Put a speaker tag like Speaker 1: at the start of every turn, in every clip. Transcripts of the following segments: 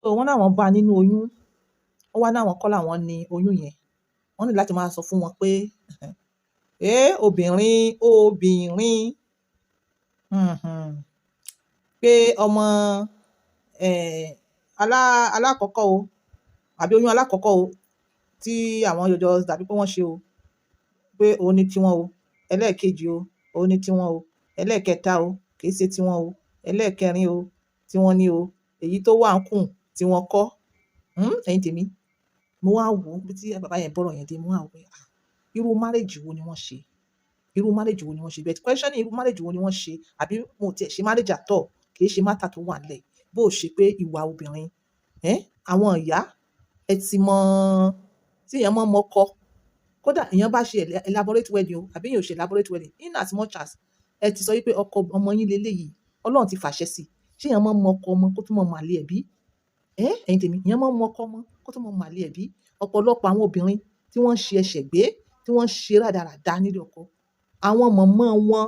Speaker 1: So wọ́n náwọn bá nínú oyún, wọ́n wá náwọn kọ́ làwọn ní oyún yẹn. Wọ́n ní láti máa sọ fún wọn pé obìnrin pé ọmọ alákọ̀ọ́kọ́ o àbí oyún alákọ̀ọ́kọ́ o tí àwọn yọjọ tàbí pé wọ́n ṣe o pé òun ni tiwọn o, ẹlẹ́ẹ̀kejì o òun ni tiwọn o, ẹlẹ́ẹ̀kẹta o kìí ṣe tiwọn o, ẹlẹ́ẹ̀kẹrin o tiwọn ni o, èyí tó wà ń kùn tiwọn kọ́. Ẹ̀yin tèmi, mo wá wò ó bí tí bàbá yẹn bọ́rọ̀ yẹn dé, mo wá wò pé irú marriage wo ni wọ́n ṣe, but question irú marriage wo ni wọ́n ṣe, àbí mo tiẹ̀ ṣe marriage at all, kìí ṣe matter tó wà nílẹ̀ bó ṣe pé ìwà obìnrin àwọn ìyá ẹ ti mọ tí èèyàn mọ́ mọ́kọ, kódà èèyàn bá ṣe elaborate wedding o àbí èèyàn ò ṣe elaborate wedding, in as much as ẹ ti sọ wípé ọkọ ọmọ yín leléyìí, Ọlọ́run ti fàṣẹ sí, ṣé èèyàn mọ́ mọ́kọ ọmọ kó tún mọ́ màlẹ́ ẹ̀bí? Ẹ̀yin tèmi, èèyàn mọ́ mọ́kọ ọmọ kó tún mọ́ màlẹ́ ẹ̀bí? Ọ̀pọ̀lọpọ̀ àwọn obìnrin tí wọ́n ń ṣe ẹ̀ṣẹ̀ gbé, tí wọ́n ń ṣe rádaràda nílé ọkọ, àwọn mọ̀mọ́ wọn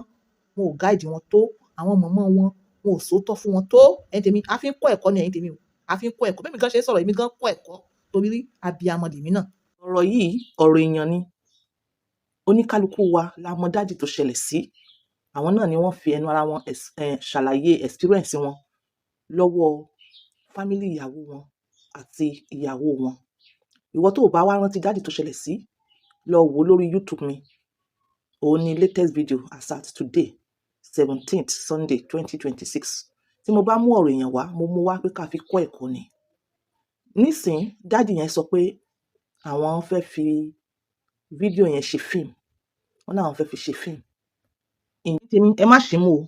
Speaker 1: ò gáìdì wọn tó, àwọn mọ̀mọ́ wọn ò sòótọ́ fún wọn tó. Ẹ̀yin tèmi, a fi ń kọ́ ẹ̀kọ́ ni ẹ̀yin tèmi o, a fi ń kọ́ ẹ̀kọ́. Bẹ́ẹ̀ mi gan ṣe ń sọ̀rọ̀, èmi gan kọ́ ẹ̀kọ́ torí abiyamọ lèmi náà. Ọ̀rọ̀ yìí ọ̀rọ̀ èèyàn ni, oníkálukú wa la mọ dáàdì tó ṣẹlẹ̀ sí. Àwọn náà ni wọ́n fi ẹnu ara wọn ṣàlàyé experience wọn lọ́wọ́ family ìyàwó wọn àti ìyàwó wọn. Ìwọ tó bá wá rántí dáàdì tó ṣẹlẹ̀ sí, lọ wò lórí YouTube mi. Òun ni latest video as at today 17th Sunday 2026. Tí mo bá mú ọ̀rọ̀ èèyàn wá, mo mú wá pé ká fi kọ́ ẹ̀kọ́ ni. Nísìn dáàdì yẹn sọ pé àwọn fẹ́ fi fídíò yẹn ṣe fíìmù. Wọ́n náà fẹ́ fi ṣe fíìmù. Ìyẹn tèmi, ẹ má ṣì mú o.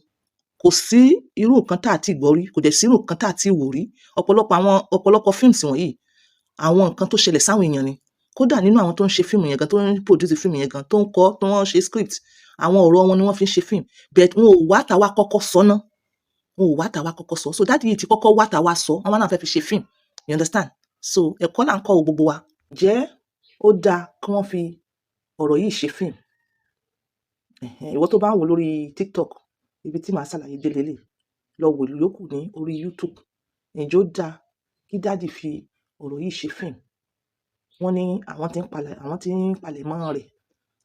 Speaker 1: Kò sí irú nǹkan tá àti gbọ́ rí, kò dẹ̀ sí irú nǹkan tá àti wò rí. Ọ̀pọ̀lọpọ̀ fíìmù wọ̀nyí, àwọn nǹkan tó ṣẹlẹ̀ sáwọn èèyàn ni. Kódà nínú àwọn tó ń ṣe fíìmù yẹn gan, tó ń produce fíìmù yẹn gan, tó ń kọ́, tó ń ṣe script, àwọn ọ̀rọ̀ wọn ni wọ́n fi ń ṣe fíìmù. But wọn ò wá tàwa kọ́kọ́ sọ ná. So dáàdì yìí ti kọ́kọ́ wá tàwa sọ, wọ́n náà fẹ́ fi ṣe fíìmù. You understand? So ẹ̀kọ́ là ń kọ́ gbogbo wa. Jẹ́ ó dáa kí wọ́n fi ọ̀rọ̀ yìí ṣe fíìmù. Ìwọ tó bá ń wò lórí TikTok, ibi tí màá ṣàlàyé dé lélẹ̀, lọ wò yòókù ní orí YouTube. Ǹjẹ́ ó dáa kí dáàdì fi ọ̀rọ̀ yìí ṣe fíìmù? Wọ́n ní àwọn tí ń palẹ̀ mọ́ rẹ̀,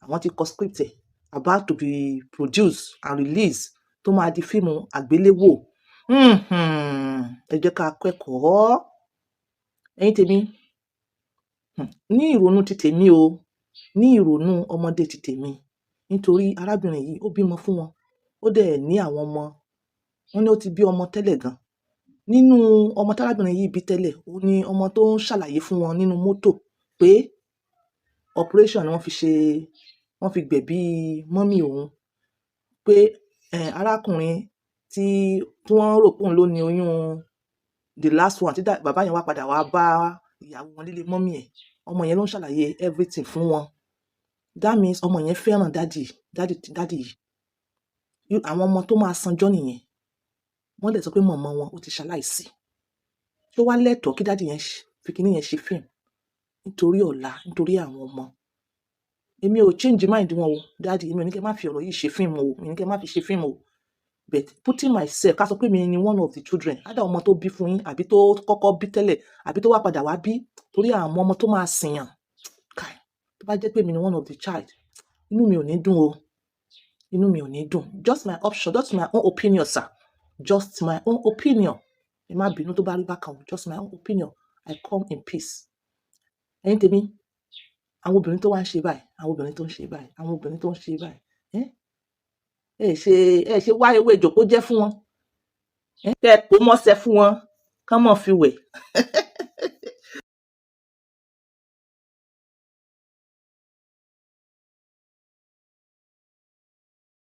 Speaker 1: àwọn tí kọ script ẹ̀, about to be produced and released, tó máa di fíìmù àgbéléwò. Ẹ jẹ́ ká kẹ́kọ̀ọ́. Ẹ̀yin tèmi, ní ìrònú ti tèmi o, ní ìrònú ọmọdé ti tèmi, nítorí arábìnrin yìí ó bímọ fún wọn, ó dẹ̀ ní àwọn ọmọ. Wọ́n ní ó ti bí ọmọ tẹ́lẹ̀ gan. Nínú ọmọ tárábìnrin yìí bí tẹ́lẹ̀, ó ní ọmọ tó ń ṣàlàyé fún wọn nínú mọ́tò pé operation ni wọ́n fi gbẹ̀bí mọ́mì òun, pé arákùnrin tí wọ́n rò pé òun ló ní oyún the last one, tí bàbá yẹn wá padà wá bá ìyàwó wọn nílé mọ́mì ẹ̀, ọmọ yẹn ló ń ṣàlàyé everything fún wọn. That means ọmọ yẹn fẹ́ràn dáàdì yìí. Àwọn ọmọ tó máa sanjọ́ nìyẹn. Wọ́n dẹ̀ sọ pé mọ̀mọ́ wọn ó ti ṣaláìsí. Tó wá lẹ́tọ̀ọ́ kí dáàdì yẹn fi kíní yẹn ṣe fíìmù nítorí ọ̀la, nítorí àwọn ọmọ. Èmi ò change mind wọn o, dáàdì, èmi ò ní kẹ́ má fi ọ̀rọ̀ yìí ṣe fíìmù o, èmi ní kẹ́ má fi ṣe fíìmù o. But putting myself, ká sọ pé mi ni one of the children, ádá ọmọ tó bí fún yín, àbí tó kọ́kọ́ bí tẹ́lẹ̀, àbí tó wá padà wá bí, torí àwọn ọmọ tó máa sìnyàn. Kai, tó bá jẹ́ pé mi ni one of the child, inú mi ò ní dùn o. Inú mi ò ní dùn. Just my option, just my own opinion, sir. Just my own opinion. Ẹ má bínú tó bá rí bákan, just my own opinion. I come in peace. Ẹ̀yin tèmi, àwọn obìnrin tó wá ń ṣe báyìí, àwọn obìnrin tó ń ṣe báyìí, àwọn obìnrin tó ń ṣe báyìí, ẹ ṣe wá ewé ìjòkó jẹ́ fún wọn. Kẹ́ ẹ kó mọ́sẹ̀ fún wọn, kán mọ̀ fi wẹ̀.